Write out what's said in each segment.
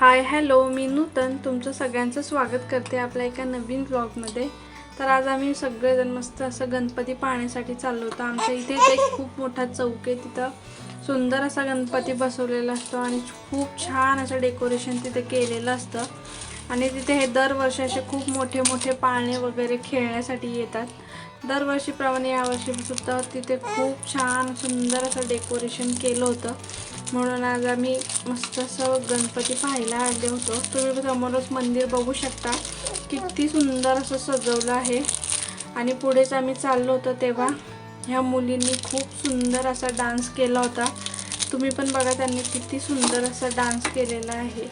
Hi hello, मी नूतन तुमचं सगळ्यांचं स्वागत करते आपल्या एका नवीन व्लॉगमध्ये। तर आज आम्ही सगळेजण मस्त असं गणपती पाहण्यासाठी चाललो होतो। आमच्या इथे एक खूप मोठा चौक आहे, तिथं सुंदर असा गणपती बसवलेला असतो आणि खूप छान असं डेकोरेशन तिथे केलेलं असतं। आणि तिथे हे दरवर्षी असे खूप मोठे मोठे पाळणे वगैरे खेळण्यासाठी येतात। दरवर्षीप्रमाणे यावर्षी सुद्धा तिथे खूप छान सुंदर असं डेकोरेशन केलं होतं, म्हणून आज आम्ही मस्त असं गणपती पाहायला आले होतो। तुम्ही समोरच मंदिर बघू शकता, किती सुंदर असं सजवलं आहे। आणि पुढेच आम्ही चाललो होतो तेव्हा ह्या मुलींनी खूप सुंदर असा डान्स केला होता। तुम्ही पण बघा, त्यांनी किती सुंदर असा डान्स केलेला आहे।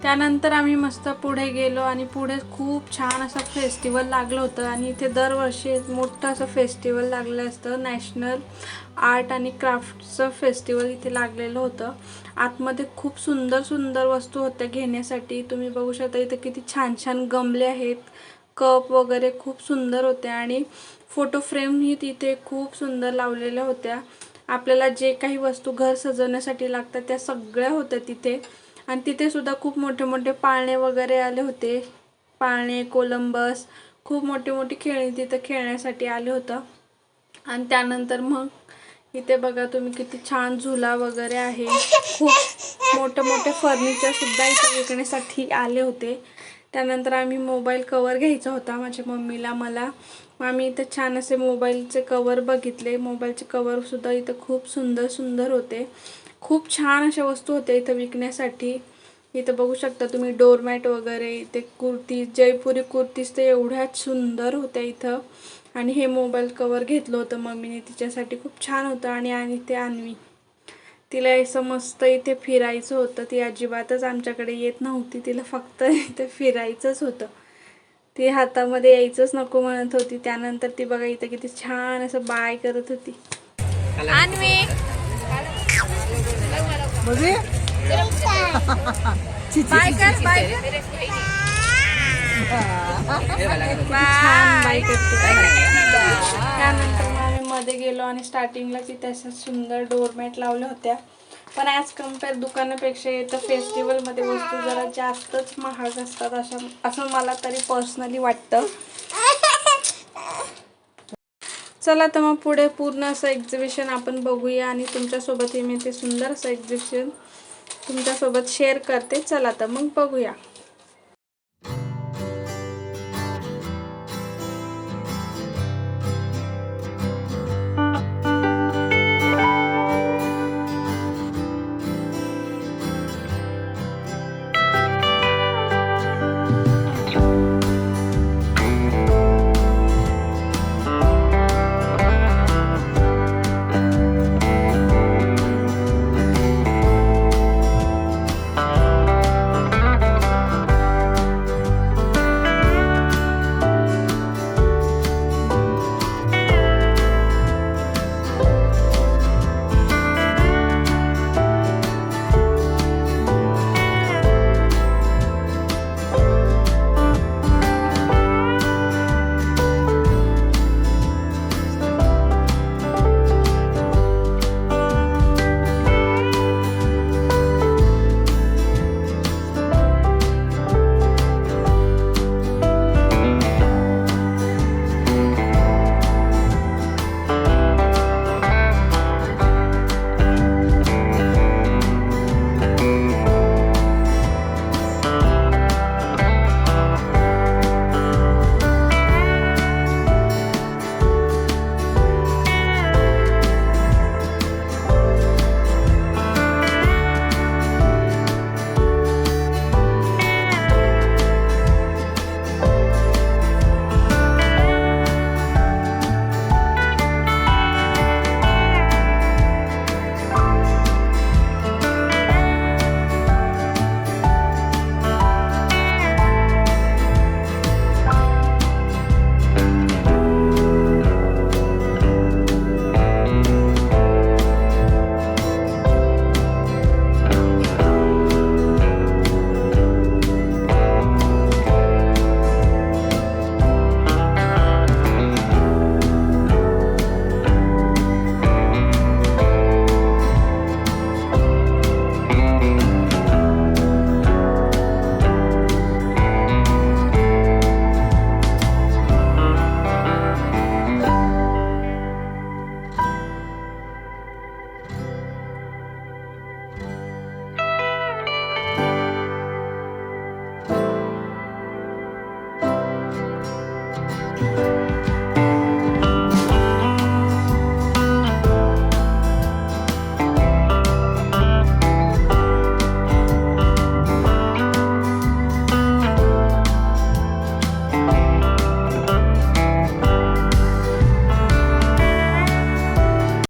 त्यानंतर आम्ही मस्त पुढे गेलो आणि पुढे खूप छान असं फेस्टिवल लागलं होतं। आणि इथे दरवर्षी मोठं असं फेस्टिवल लागलं असतं, नॅशनल आर्ट आणि क्राफ्टचं फेस्टिवल इथे लागलेलं होतं। आतमध्ये खूप सुंदर सुंदर वस्तू होत्या घेण्यासाठी। तुम्ही बघू शकता इथे किती छान छान गमले आहेत, कप वगैरे खूप सुंदर होते आणि फोटो फ्रेम ही तिथे खूप सुंदर लावलेल्या होत्या। आपल्याला जे काही वस्तू घर सजवण्यासाठी लागतात त्या सगळ्या होत्या तिथे। आणि तिथे सुद्धा खूप मोठे मोठे पाळणे वगैरे आले होते, पाळणे, कोलंबस, खूप मोठी मोठी खेळणी तिथे खेळण्यासाठी आले होतं। आणि त्यानंतर मग इथे बघा तुम्ही किती छान झुला वगैरे आहे, खूप मोठे मोठे फर्निचर सुद्धा इथे विकण्यासाठी आले होते। त्यानंतर आम्ही मोबाईल कवर घ्यायचा होता माझ्या मम्मीला मला, आम्ही इथे छान असे मोबाईलचे कवर बघितले। मोबाईलचे कवर सुद्धा इथे खूप सुंदर सुंदर होते, खूप छान अशा वस्तू होत्या इथे विकण्यासाठी। इथे बघू शकता तुम्ही डोरमॅट वगैरे, इथे कुर्ती, जयपुरी कुर्तीज ते एवढ्याच सुंदर होत्या इथं। आणि हे मोबाईल कवर घेतलं होतं मम्मीने तिच्यासाठी, खूप छान होतं। आणि ते अन्वी, तिला असं मस्त इथे फिरायचं होतं, ती अजिबातच आमच्याकडे येत नव्हती, तिला फक्त इथे फिरायचंच होतं, ती हातामध्ये यायचंच नको म्हणत होती। त्यानंतर ती बघा इथे किती छान असं बाय करत होती। अन्वी बाय कर, बाय कर, छान बाय करते। त्यानंतर मग आम्ही मध्ये गेलो आणि स्टार्टिंगला तिथे असं सुंदर डोरमॅट लावल्या होत्या। पण ॲज कम्पेअर दुकानापेक्षा इथं फेस्टिवलमध्ये वस्तू जरा जास्तच महाग असतात, असं मला तरी पर्सनली वाटतं। चला तर मग पुढे पूर्ण असं एक्झिबिशन आपण बघूया आणि तुमच्यासोबतही मी ते सुंदर असं एक्झिबिशन तुमच्यासोबत शेअर करते। चला तर मग बघूया।